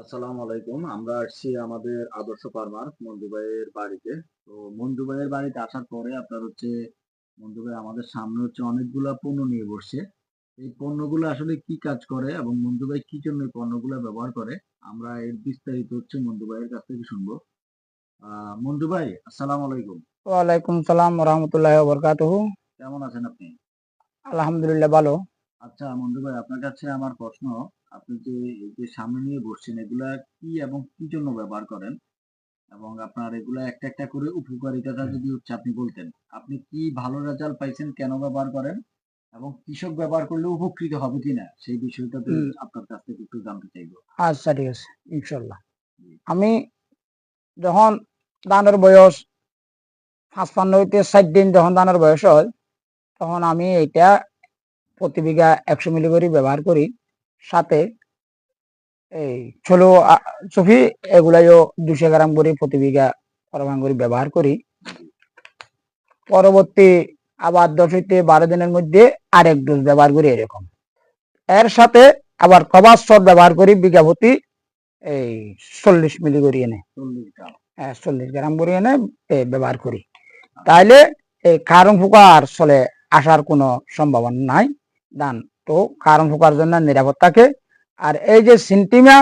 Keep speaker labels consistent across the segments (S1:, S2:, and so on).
S1: আসসালামু আলাইকুম। আমরা আসছি আমাদের আদর্শ ফার্মার মঞ্জু ভাইয়ের বাড়িতে। তো মঞ্জু ভাইয়ের বাড়িতে আসার পরে আপনার হচ্ছে মঞ্জু ভাই আমাদের সামনে হচ্ছে অনেকগুলা পণ্য নিয়ে বসছে। এই পণ্যগুলো আসলে কি কাজ করে এবং মঞ্জু ভাই কি জন্য এই পণ্যগুলা ব্যবহার করে আমরা এর বিস্তারিত হচ্ছে মঞ্জু ভাইয়ের কাছ থেকে শুনবো। মঞ্জু ভাই আসসালামু আলাইকুম।
S2: ওয়ালাইকুম সালাম রহমতুল্লাহ বরকাতুহু।
S1: কেমন আছেন আপনি?
S2: আলহামদুলিল্লাহ ভালো।
S1: আচ্ছা মঞ্জু ভাই আপনার কাছে আমার প্রশ্ন, আপনি যে এই যে সামনে নিয়ে বসছেন এগুলা কি এবং কি জন্য ব্যবহার করেন? এবং আপনার এগুলা একটা একটা করে উপকারিতাটা যদি হচ্ছে আপনি বলতেন। আপনি কি ভালো রেজাল্ট পাইছেন, কেন ব্যবহার করেন? এবং কৃষক ব্যবহার করলে উপকৃত হবে কিনা? সেই বিষয়টাতে আপনার কাছ থেকে একটু জানতে চাইবো।
S2: আচ্ছা ঠিক আছে, ইনশাল্লাহ।
S1: জি,
S2: আমি যখন ধানের বয়স 55 হইতে 60 দিন যখন ধানের বয়স হয়, তখন আমি এটা প্রতি বিঘা 100 মিলি করে ব্যবহার করি। সাথে এই ছোলো চফি এগুলাইও 200 গ্রাম করে প্রতি বিঘা পরিমাণ করে ব্যবহার করি।
S1: জি,
S2: পরবর্তী আবার 10 হইতে 12 দিনের মধ্যে আরেক ডোজ ব্যবহার করি এরকম। এর সাথে আবার কভার শট ব্যবহার করি বিঘা প্রতি এই 40 মিলি করে এনে
S1: 40 গ্রাম।
S2: 40 গ্রাম করে এনে ব্যবহার করি। তাইলে এই কারণ পোকা আর চলে আসার কোনো সম্ভাবনা নাই। ধান তো কারণ পোকার জন্য নিরাপদ থাকে। আর এই যে সিন্টিমা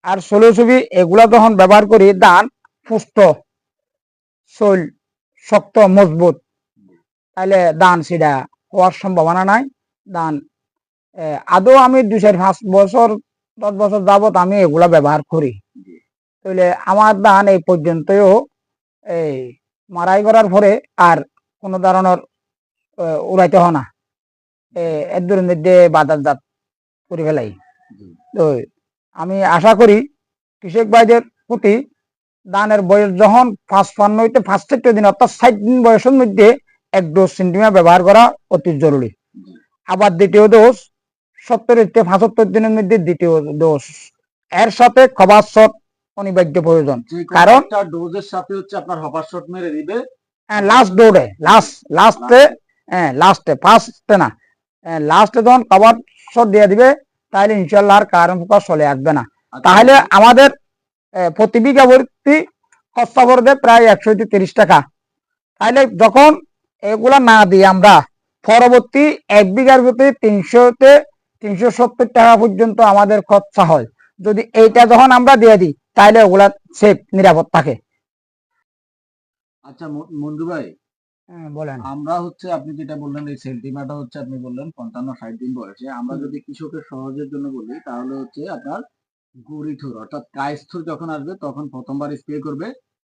S2: আর ষোলছবি এগুলা যখন ব্যবহার করি, ধান পুষ্ট শৈল শক্ত মজবুত, তাইলে ধান সেটা হওয়ার সম্ভাবনা নাই। ধান আদৌ আমি 2-5 বছর 10 বছর যাবত আমি এগুলা ব্যবহার করি।
S1: জি,
S2: তাহলে আমার ধান এই পর্যন্তও এই মারাই করার পরে আর কোনো ধরনের উড়াইতে হয় না। এর দূরের মধ্যে বাজারজাত করে ফেলাই।
S1: জি,
S2: তো আমি আশা করি কৃষক ভাইদের প্রতি ধানের বয়স যখন 55 হইতে 65 দিন অর্থাৎ 60 দিন বয়সের মধ্যে এক ডোজ সিন্টিমা ব্যবহার করা অতি জরুরি।
S1: জি।
S2: আবার দ্বিতীয় ডোজ 70 হইতে 75 দিনের মধ্যে দ্বিতীয় ডোজ। এর সাথে কভার শট অনিবার্য প্রয়োজন।
S1: যে কোনো
S2: কারণ
S1: একটা ডোজের সাথে হচ্ছে আপনার হপার শট মেরে দিবে।
S2: লাস্ট দৌড়ে লাস্টে লাস্টে ফার্স্টে না, লাস্টে যখন কভার শট দিয়ে দিবে, তাহলে ইনশাল্লাহ আর কারণ পোকা চলে আসবে না।
S1: আচ্ছা
S2: তাহলে আমাদের প্রতি বিঘা ভর্তি খরচা পড়বে প্রায় 130 টাকা। তাহলে যখন এগুলা না দিয়ে আমরা পরবর্তী 1 বিঘার প্রতি 300-370 টাকা পর্যন্ত আমাদের খরচা হয়। যদি এইটা যখন আমরা দিয়ে দিই, তাহলে ওগুলা সেফ নিরাপদ থাকে।
S1: আচ্ছা মঞ্জু ভাই,
S2: বলেন।
S1: আমরা হচ্ছে আপনি যেটা বললেন এই সেন্টিমাটা হচ্ছে আপনি বললেন 55-60 দিন বয়সে। আমরা যদি কৃষকের সহজের জন্য বলি তাহলে হচ্ছে আপনার গুড়ি থুর অর্থাৎ কাইস্থুর যখন আসবে তখন প্রথমবার স্প্রে করবে,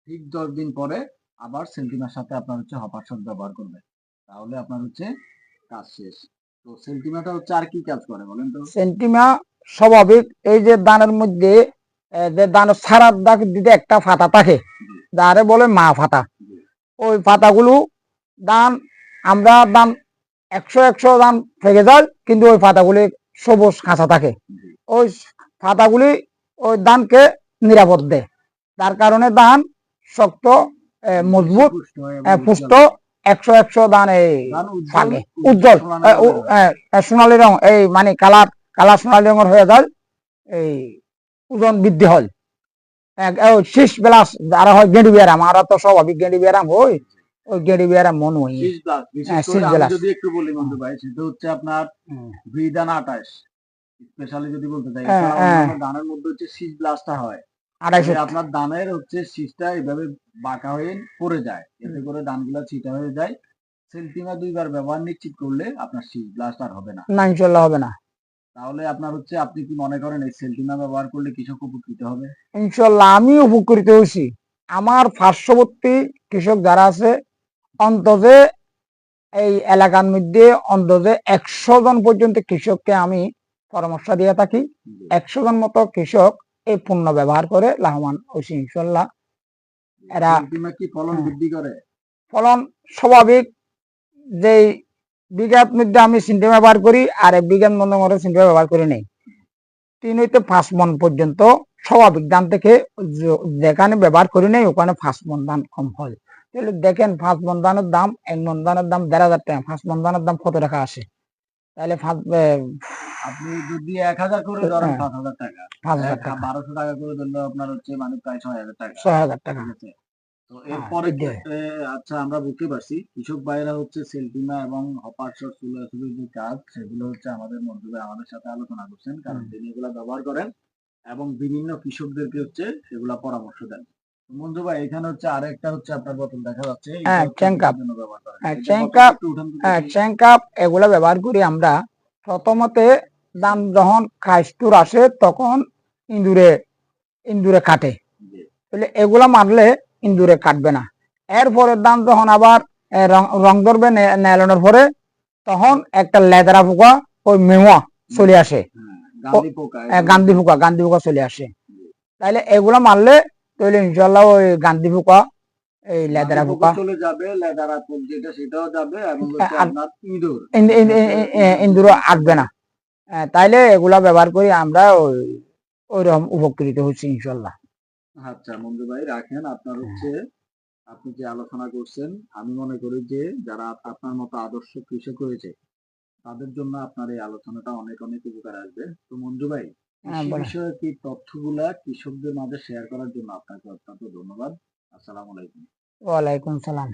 S1: ঠিক 10 দিন পরে আবার সেন্টিমার সাথে আপনার হচ্ছে হপার শট ব্যবহার করবে, তাহলে আপনার হচ্ছে কাজ শেষ। তো সেন্টিমাটা হচ্ছে আর কি কাজ করে বলেন তো?
S2: সেন্টিমা স্বাভাবিক এই যে দানের মধ্যে যে দানের সারার দাগ দিতে একটা ফাতা থাকে,
S1: জি,
S2: যারে বলে মা ফাতা।
S1: জি,
S2: ওই পাতাগুলো ধান আমরা ধান 100 ধান থেকে যায়, কিন্তু ওই পাতাগুলি সবুজ কাঁচা থাকে।
S1: জি।
S2: ওই পাতাগুলি ওই ধানকে নিরাপদ দেয়। তার কারণে ধান শক্ত
S1: বেশি
S2: মজবুত
S1: পুষ্ট হয় এবং
S2: পুষ্ট
S1: উজ্জ্বল হয়।
S2: 100 ধান এই
S1: ধান উজ্জ্বল
S2: থাকে
S1: উজ্জ্বল
S2: উজ্জ্বল
S1: সোনালী রঙের হয়।
S2: সোনালী রং এই মানে কালার কালার সোনালী রঙের হয়ে যায়। এই ওজন বৃদ্ধি হয়। শীষ বেলাস যারা হয় গেঁড়ি বেয়ারাম, আমরা তো স্বাভাবিক গেঁড়ি বেয়ারাম হই, ওই গেঁড়ি বেয়ারাম মন হই।
S1: শীষ ব্লাস্ট বিশেষ করে
S2: শীষ
S1: আমি
S2: বেলাস
S1: যদি একটু বলি মঞ্জু ভাই, সেটা হচ্ছে আপনার বিধান 28 স্পেশালি যদি বলতে চাই, এছাড়া অন্যান্য ধানের মধ্যে হচ্ছে শীষ ব্লাস্টটা হয়।
S2: 250।
S1: আপনার ধানের হচ্ছে শীষটা এইভাবে বাঁকা হয়ে পড়ে যায়, এতে করে ধানগুলা ছিটা হয়ে যায়। সেন্টিমা 2 বার ব্যবহার নিশ্চিত করলে আপনার শীষ ব্লাস্ট আর হবে না।
S2: না, ইনশাল্লাহ হবে না।
S1: তাহলে আপনার হচ্ছে আপনি কি মনে করেন এই সেন্টিমা ব্যবহার করলে কৃষক উপকৃত হবে?
S2: ইনশাল্লাহ আমি উপকৃত হয়েছি। আমার পার্শ্ববর্তী কৃষক যারা আছে, অন্তজে এই এলাকার মধ্যে অন্তজে 100 জন পর্যন্ত কৃষককে আমি পরামর্শ দিয়ে থাকি। 100 জন মতো কৃষক এই পণ্য ব্যবহার করে লাভবান হয়েছে ইনশাল্লাহ। এরা
S1: সেন্টিমা কি ফলন বৃদ্ধি করে?
S2: ফলন স্বাভাবিক যেই বিঘার মধ্যে আমি সিন্টি ব্যবহার করি আর 1 বিঘার মধ্যে সিন্টি ব্যবহার করি নেই, 3 হইতে 5 মন পর্যন্ত স্বাভাবিক ধান থেকে যেখানে ব্যবহার করি নাই ওখানে 5 মন ধান কম হয়। তাহলে দেখেন 5 মন ধানের দাম 1 মন ধানের দাম 1,500 টাকা, 5 মন ধানের দাম কত টাকা আসে। তাহলে
S1: আপনি যদি 1000 করে ধরেন
S2: হ্যাঁ,
S1: 5000 টাকা,
S2: 5,000 টাকা
S1: 1200 টাকা করে ধরলে আপনার হচ্ছে মানে প্রায় 6000 টাকা।
S2: 6,000 টাকা।
S1: ঠিক আছে? তো
S2: হ্যাঁ,
S1: এরপরে
S2: এই যে
S1: আচ্ছা আমরা বুঝতে পারছি কৃষক ভাইরা হচ্ছে সেলটিমা এবং হপার শট চুলাচুলির যে কাজ সেগুলো হচ্ছে আমাদের মঞ্জু ভাই আমাদের সাথে আলোচনা করছেন, কারণ
S2: হুম,
S1: তিনি এগুলা ব্যবহার করেন এবং বিভিন্ন কৃষকদেরকে হচ্ছে সেগুলা পরামর্শ দেন। মঞ্জু ভাই এখানে হচ্ছে আরেকটা হচ্ছে আপনার বোতল দেখা যাচ্ছে, এটা
S2: হ্যাঁ,
S1: হচ্ছে
S2: চেন
S1: কিসের
S2: কাপ,
S1: জন্য ব্যবহার করেন?
S2: হ্যাঁ,
S1: এটা
S2: চেন
S1: বোতলটা
S2: কাপ,
S1: একটু উঠান তো
S2: হ্যাঁ,
S1: দেখি।
S2: চেন কাপ এগুলা ব্যবহার করি আমরা প্রথমতে ধান যখন কাস্তুর আসে তখন ইন্দুরে ইন্দুরে কাটে,
S1: জি।
S2: তাহলে এগুলা মারলে ইন্দুরে কাটবে না। এরপরের ধান যখন আবার রং ধরবে নেলানোর পরে তখন একটা লেদরা পোকা ওই মেওয়া চলে আসে,
S1: হ্যাঁ, গান্ধী পোকা এটা
S2: গান্ধী
S1: হচ্ছে।
S2: পোকা, গান্ধী পোকা চলে আসে।
S1: জি।
S2: তাইলে এগুলা মারলে তাহলে ইনশাল্লাহ ওই গান্ধী পোকা, এই
S1: গান্ধী
S2: লেদরা
S1: পোকা
S2: পোকা
S1: চলে যাবে, লেদারা পোক যেটা সেটাও যাবে এবং হচ্ছে
S2: আর
S1: আপনার ইঁদুর যেটা হচ্ছে ইঁদুরকে
S2: ইন্দুর
S1: সমস্যা
S2: আটবে
S1: করে।
S2: না। তাইলে এগুলা ব্যবহার করি আমরা ওই রকম উপকৃত হচ্ছি ইনশাল্লাহ।
S1: আচ্ছা মঞ্জু ভাই রাখেন, আপনার হচ্ছে আপনি যে আলোচনা করছেন আমি মনে করি যে যারা আপনার মতো আদর্শ কৃষক হয়েছে তাদের জন্য আপনার এই আলোচনাটা অনেক অনেক উপকার আসবে। তো মঞ্জু ভাই কৃষি
S2: বলেন।
S1: বিষয়ক এই তথ্যগুলা কৃষকদের মাঝে শেয়ার করার জন্য আপনাকে অত্যন্ত ধন্যবাদ। আসসালামু আলাইকুম।
S2: ওয়ালাইকুম সালাম।